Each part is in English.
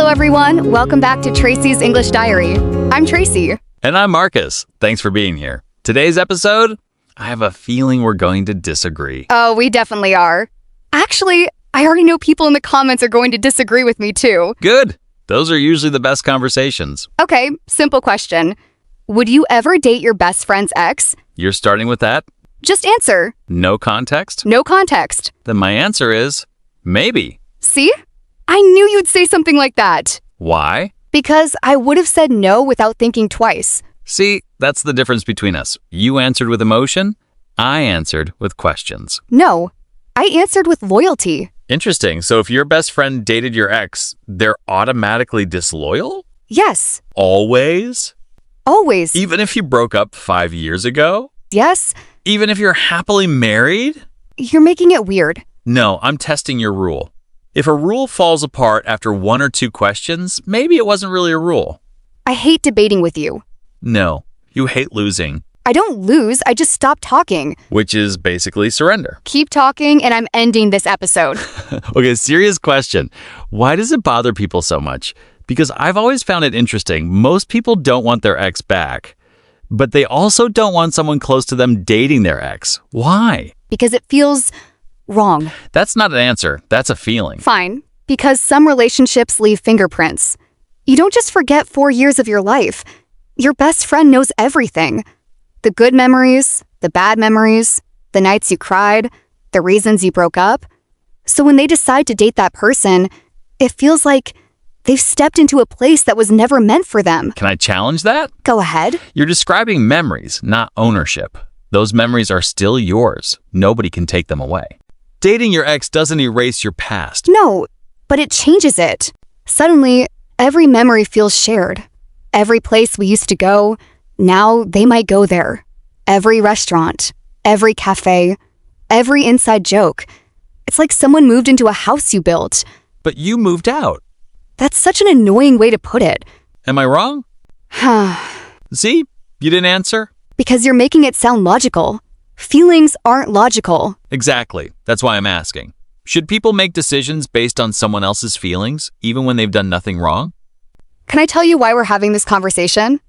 Hello, everyone. Welcome back to Tracy's English Diary. I'm Tracy. And I'm Marcus. Thanks for being here. Today's episode, I have a feeling we're going to disagree. Oh, we definitely are. Actually, I already know people in the comments are going to disagree with me, too. Good. Those are usually the best conversations. Okay, simple question. Would you ever date your best friend's ex? You're starting with that? Just answer. No context? No context. Then my answer is maybe. See? I knew you'd say something like that. Why? Because I would have said no without thinking twice. See, that's the difference between us. You answered with emotion. I answered with questions. No, I answered with loyalty. Interesting. So if your best friend dated your ex, they're automatically disloyal? Yes. Always? Always. Even if you broke up 5 years ago? Yes. Even if you're happily married? You're making it weird. No, I'm testing your rule. If a rule falls apart after 1 or 2 questions, maybe it wasn't really a rule. I hate debating with you. No, you hate losing. I don't lose, I just stop talking. Which is basically surrender. Keep talking and I'm ending this episode. Okay, serious question. Why does it bother people so much? Because I've always found it interesting. Most people don't want their ex back, but they also don't want someone close to them dating their ex. Why? Because it feels wrong. That's not an answer. That's a feeling. Fine. Because some relationships leave fingerprints. You don't just forget 4 years of your life. Your best friend knows everything. The good memories, the bad memories, the nights you cried, the reasons you broke up. So when they decide to date that person, it feels like they've stepped into a place that was never meant for them. Can I challenge that? Go ahead. You're describing memories, not ownership. Those memories are still yours. Nobody can take them away. Dating your ex doesn't erase your past. No, but it changes it. Suddenly, every memory feels shared. Every place we used to go, now they might go there. Every restaurant, every cafe, every inside joke. It's like someone moved into a house you built. But you moved out. That's such an annoying way to put it. Am I wrong? See? You didn't answer? Because you're making it sound logical. Feelings aren't logical. Exactly. That's why I'm asking. Should people make decisions based on someone else's feelings, even when they've done nothing wrong? Can I tell you why we're having this conversation?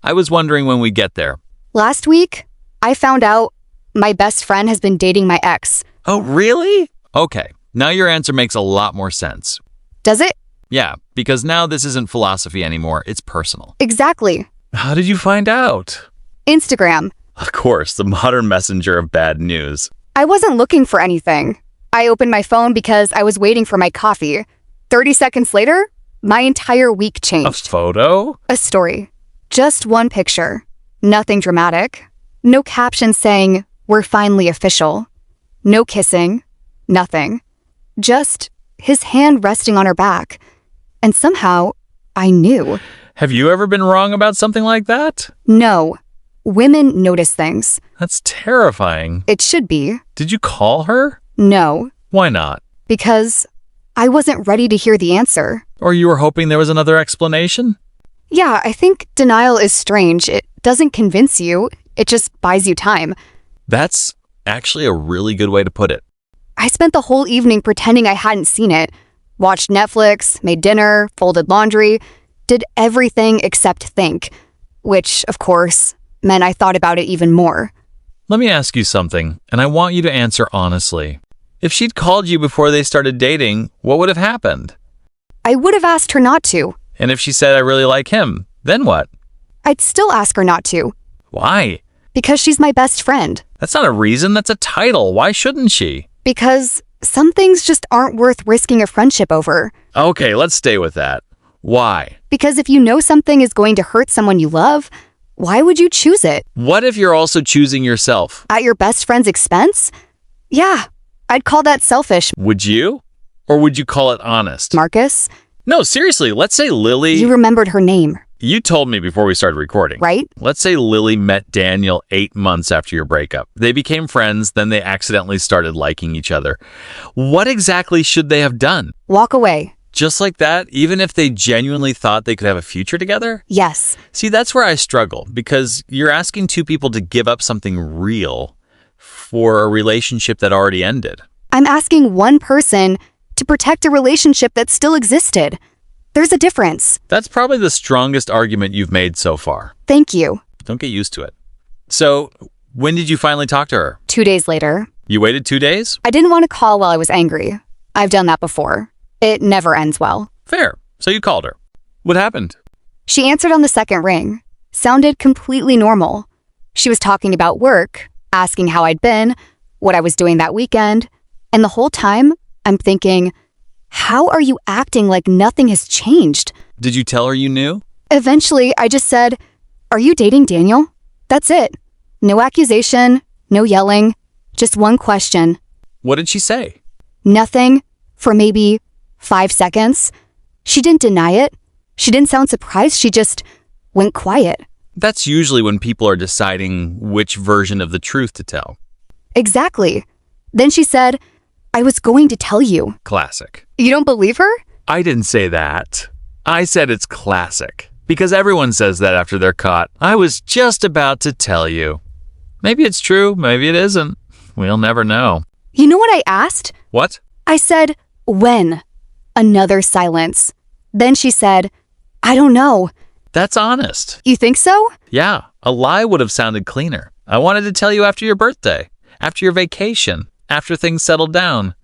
I was wondering when we get there. Last week, I found out my best friend has been dating my ex. Oh, really? Okay. Now your answer makes a lot more sense. Does it? Yeah, because now this isn't philosophy anymore. It's personal. Exactly. How did you find out? Instagram. Of course, the modern messenger of bad news. I wasn't looking for anything. I opened my phone because I was waiting for my coffee. 30 seconds later, my entire week A changed. photo? A story. Just one picture. Nothing dramatic. No caption saying, "We're finally official." No kissing. Nothing. Just his hand resting on her back. And somehow, I knew. Have you ever been wrong about something like that? No. Women notice things. That's terrifying. It should be. Did you call her? No. Why not? Because I wasn't ready to hear the answer. Or you were hoping there was another explanation? Yeah, I think denial is strange. It doesn't convince you. It just buys you time. That's actually a really good way to put it. I spent the whole evening pretending I hadn't seen it. Watched Netflix, made dinner, folded laundry, did everything except think. Which, of course, meant I thought about it even more. Let me ask you something, and I want you to answer honestly. If she'd called you before they started dating, what would have happened? I would have asked her not to. And if she said, "I really like him," then what? I'd still ask her not to. Why? Because she's my best friend. That's not a reason, that's a title. Why shouldn't she? Because some things just aren't worth risking a friendship over. Okay, let's stay with that. Why? Because if you know something is going to hurt someone you love, why would you choose it? What if you're also choosing yourself? At your best friend's expense? Yeah, I'd call that selfish. Would you? Or would you call it honest? Marcus, No, seriously, let's say Lily... you remembered her name, You told me before we started recording. right? Let's say Lily met Daniel 8 months after your breakup. They became friends, then they accidentally started liking each other. What exactly should they have done? Walk away. Just like that, even if they genuinely thought they could have a future together? Yes. See, that's where I struggle, because you're asking two people to give up something real for a relationship that already ended. I'm asking one person to protect a relationship that still existed. There's a difference. That's probably the strongest argument you've made so far. Thank you. Don't get used to it. So, when did you finally talk to her? 2 days later. You waited 2 days? I didn't want to call while I was angry. I've done that before. It never ends well. Fair. So you called her. What happened? She answered on the second ring. Sounded completely normal. She was talking about work, asking how I'd been, what I was doing that weekend, and the whole time, I'm thinking, how are you acting like nothing has changed? Did you tell her you knew? Eventually, I just said, are you dating Daniel? That's it. No accusation, no yelling, just one question. What did she say? Nothing for maybe 5 seconds. She didn't deny it. She didn't sound surprised. She just went quiet. That's usually when people are deciding which version of the truth to tell. Exactly. Then she said, I was going to tell you. Classic. You don't believe her? I didn't say that. I said it's classic. Because everyone says that after they're caught. I was just about to tell you. Maybe it's true, maybe it isn't. We'll never know. You know what I asked? What? I said, when? Another silence. Then she said, I don't know. That's honest. You think so? Yeah, a lie would have sounded cleaner. I wanted to tell you after your birthday, after your vacation, after things settled down.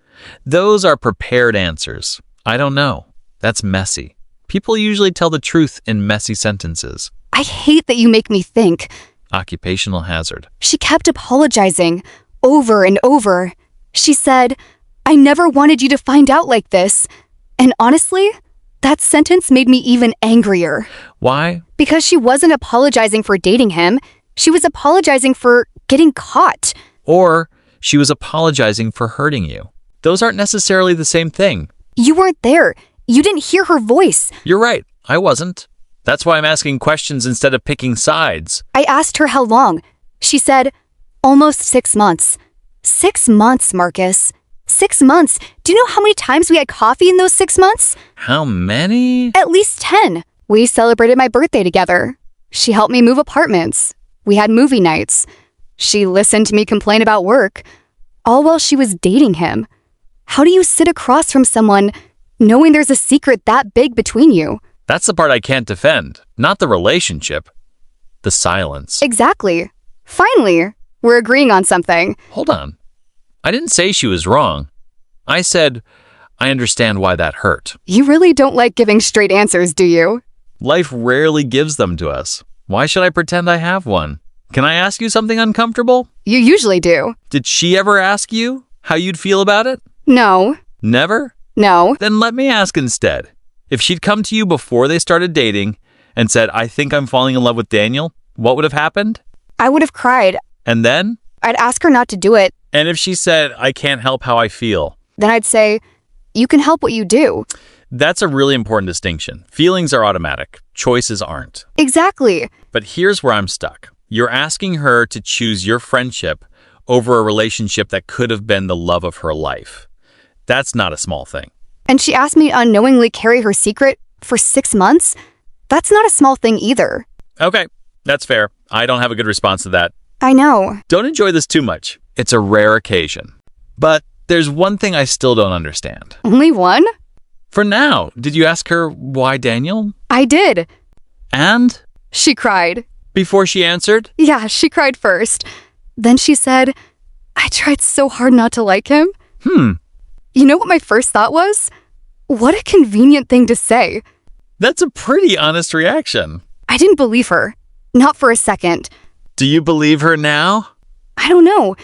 Those are prepared answers. I don't know. That's messy. People usually tell the truth in messy sentences. I hate that you make me think. Occupational hazard. She kept apologizing over and over. She said, I never wanted you to find out like this. And honestly, that sentence made me even angrier. Why? Because she wasn't apologizing for dating him. She was apologizing for getting caught. Or she was apologizing for hurting you. Those aren't necessarily the same thing. You weren't there. You didn't hear her voice. You're right. I wasn't. That's why I'm asking questions instead of picking sides. I asked her how long. She said, almost 6 months. 6 months, Marcus. 6 months. Do you know how many times we had coffee in those 6 months? How many? At least 10. We celebrated my birthday together. She helped me move apartments. We had movie nights. She listened to me complain about work, all while she was dating him. How do you sit across from someone knowing there's a secret that big between you? That's the part I can't defend, not the relationship. The silence. Exactly. Finally, we're agreeing on something. Hold on. I didn't say she was wrong. I said, I understand why that hurt. You really don't like giving straight answers, do you? Life rarely gives them to us. Why should I pretend I have one? Can I ask you something uncomfortable? You usually do. Did she ever ask you how you'd feel about it? No. Never? No. Then let me ask instead. If she'd come to you before they started dating and said, I think I'm falling in love with Daniel, what would have happened? I would have cried. And then? I'd ask her not to do it. And if she said, I can't help how I feel? Then I'd say, you can help what you do. That's a really important distinction. Feelings are automatic. Choices aren't. Exactly. But here's where I'm stuck. You're asking her to choose your friendship over a relationship that could have been the love of her life. That's not a small thing. And she asked me to unknowingly carry her secret for 6 months? That's not a small thing either. Okay, that's fair. I don't have a good response to that. I know. Don't enjoy this too much. It's a rare occasion. But there's one thing I still don't understand. Only one? For now, did you ask her why Daniel? I did. And? She cried. Before she answered? Yeah, she cried first. Then she said, I tried so hard not to like him. You know what my first thought was? What a convenient thing to say. That's a pretty honest reaction. I didn't believe her. Not for a second. Do you believe her now? I don't know.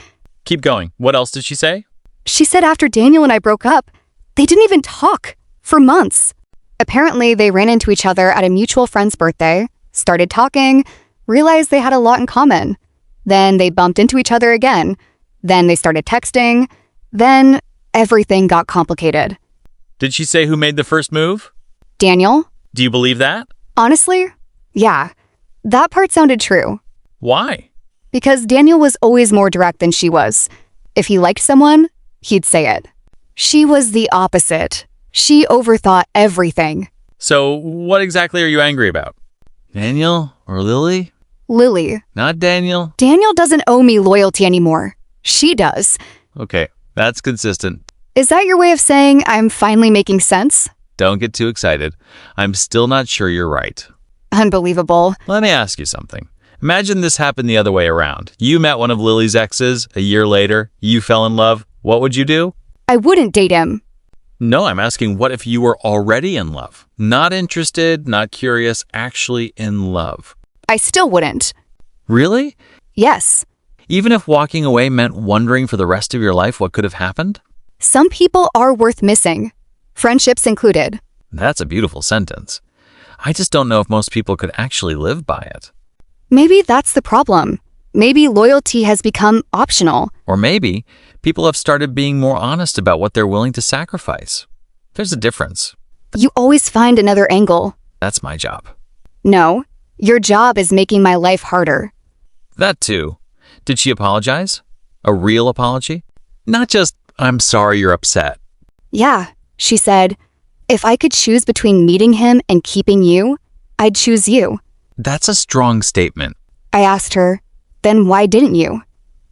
Keep going. What else did she say? She said after Daniel and I broke up, they didn't even talk for months. Apparently, they ran into each other at a mutual friend's birthday, started talking, realized they had a lot in common. Then they bumped into each other again. Then they started texting. Then everything got complicated. Did she say who made the first move? Daniel? Do you believe that? Honestly, yeah. That part sounded true. Why? Because Daniel was always more direct than she was. If he liked someone, he'd say it. She was the opposite. She overthought everything. So what exactly are you angry about? Daniel or Lily? Lily. Not Daniel? Daniel doesn't owe me loyalty anymore. She does. Okay, that's consistent. Is that your way of saying I'm finally making sense? don't get too excited. I'm still not sure you're right. Unbelievable. Let me ask you something. Imagine this happened the other way around. You met one of Lily's exes. A year later, you fell in love. What would you do? I wouldn't date him. No, I'm asking what if you were already in love? Not interested, not curious, actually in love. I still wouldn't. Really? Yes. Even if walking away meant wondering for the rest of your life what could have happened? Some people are worth missing, friendships included. That's a beautiful sentence. I just don't know if most people could actually live by it. Maybe that's the problem. Maybe loyalty has become optional. Or maybe people have started being more honest about what they're willing to sacrifice. There's a difference. You always find another angle. That's my job. No, your job is making my life harder. That too. Did she apologize? A real apology? Not just, I'm sorry you're upset. Yeah, she said, if I could choose between meeting him and keeping you, I'd choose you. That's a strong statement. I asked her, then why didn't you?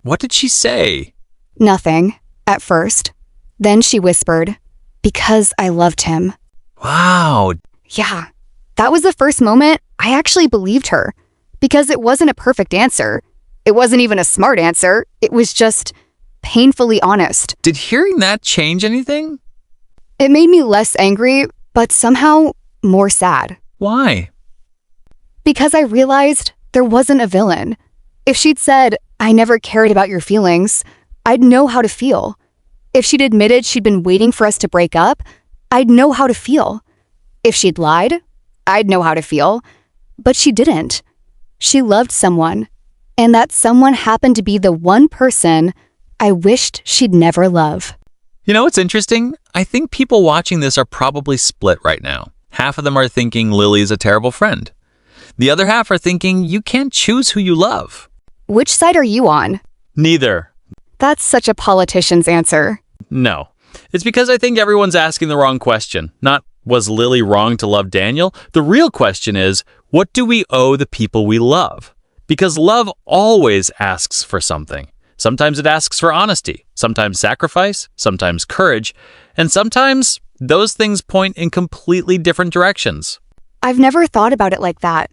What did she say? Nothing, at first. Then she whispered, because I loved him. Wow. Yeah, that was the first moment I actually believed her. Because it wasn't a perfect answer. It wasn't even a smart answer. It was just painfully honest. Did hearing that change anything? It made me less angry, but somehow more sad. Why? Because I realized there wasn't a villain. If she'd said, I never cared about your feelings, I'd know how to feel. If she'd admitted she'd been waiting for us to break up, I'd know how to feel. If she'd lied, I'd know how to feel. But she didn't. She loved someone, and that someone happened to be the one person I wished she'd never love. You know what's interesting? I think people watching this are probably split right now. Half of them are thinking Lily's a terrible friend. The other half are thinking you can't choose who you love. Which side are you on? Neither. That's such a politician's answer. No. It's because I think everyone's asking the wrong question. Not, was Lily wrong to love Daniel? The real question is, what do we owe the people we love? Because love always asks for something. Sometimes it asks for honesty, sometimes sacrifice, sometimes courage, and sometimes those things point in completely different directions. I've never thought about it like that.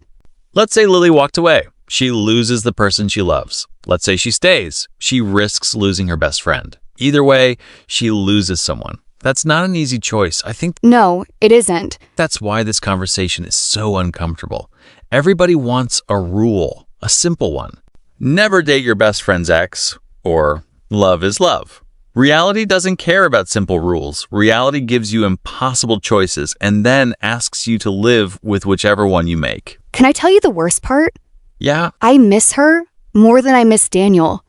Let's say Lily walked away. She loses the person she loves. Let's say she stays. She risks losing her best friend. Either way, she loses someone. That's not an easy choice. I think No, it isn't. that's why this conversation is so uncomfortable. Everybody wants a rule, a simple one. Never date your best friend's ex, or love is love. Reality doesn't care about simple rules. Reality gives you impossible choices and then asks you to live with whichever one you make. Can I tell you the worst part? Yeah, I miss her more than I miss Daniel.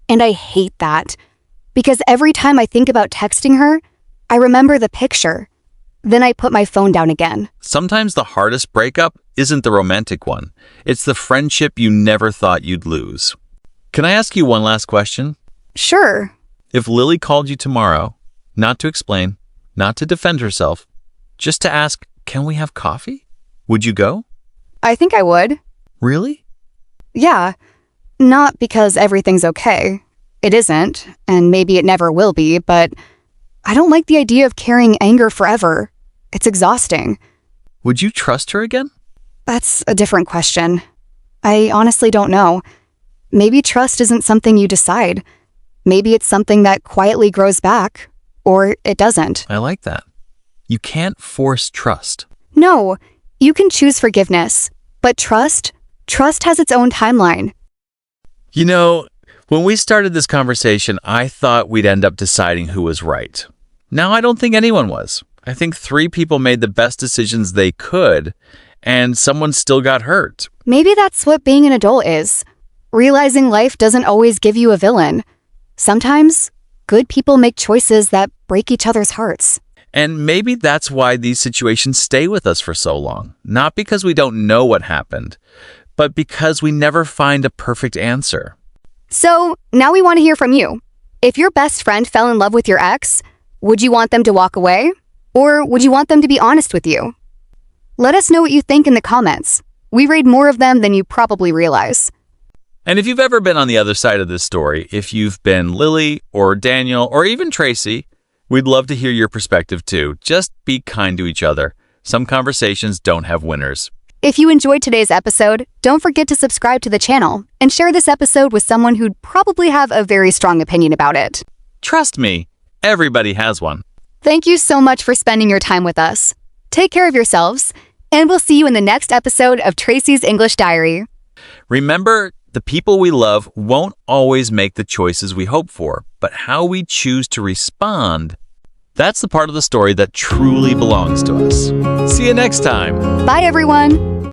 And I hate that. Because every time I think about texting her, I remember the picture. Then I put my phone down again. sometimes the hardest breakup isn't the romantic one. It's the friendship you never thought you'd lose. Can I ask you one last question? Sure. If Lily called you tomorrow, not to explain, not to defend herself, just to ask, can we have coffee? Would you go? I think I would. Really? Yeah. Not because everything's okay. It isn't, and maybe it never will be, but I don't like the idea of carrying anger forever. It's exhausting. Would you trust her again? That's a different question. I honestly don't know. Maybe trust isn't something you decide. Maybe it's something that quietly grows back, or it doesn't. I like that. You can't force trust. No, you can choose forgiveness, but trust has its own timeline. You know, when we started this conversation, I thought we'd end up deciding who was right. Now I don't think anyone was. I think 3 people made the best decisions they could, and someone still got hurt. Maybe that's what being an adult is. Realizing life doesn't always give you a villain. Sometimes, good people make choices that break each other's hearts. And maybe that's why these situations stay with us for so long. Not because we don't know what happened, but because we never find a perfect answer. So, now we want to hear from you. If your best friend fell in love with your ex, would you want them to walk away? Or would you want them to be honest with you? Let us know what you think in the comments. We read more of them than you probably realize. And if you've ever been on the other side of this story, if you've been Lily or Daniel or even Tracy, We'd love to hear your perspective too. Just be kind to each other. Some conversations don't have winners. If you enjoyed today's episode, don't forget to subscribe to the channel and share this episode with someone who'd probably have a very strong opinion about it. Trust me, everybody has one. Thank you so much for spending your time with us. Take care of yourselves, and we'll see you in the next episode of Tracy's English Diary. Remember, the people we love won't always make the choices we hope for, but how we choose to respond, that's the part of the story that truly belongs to us. See you next time. Bye, everyone.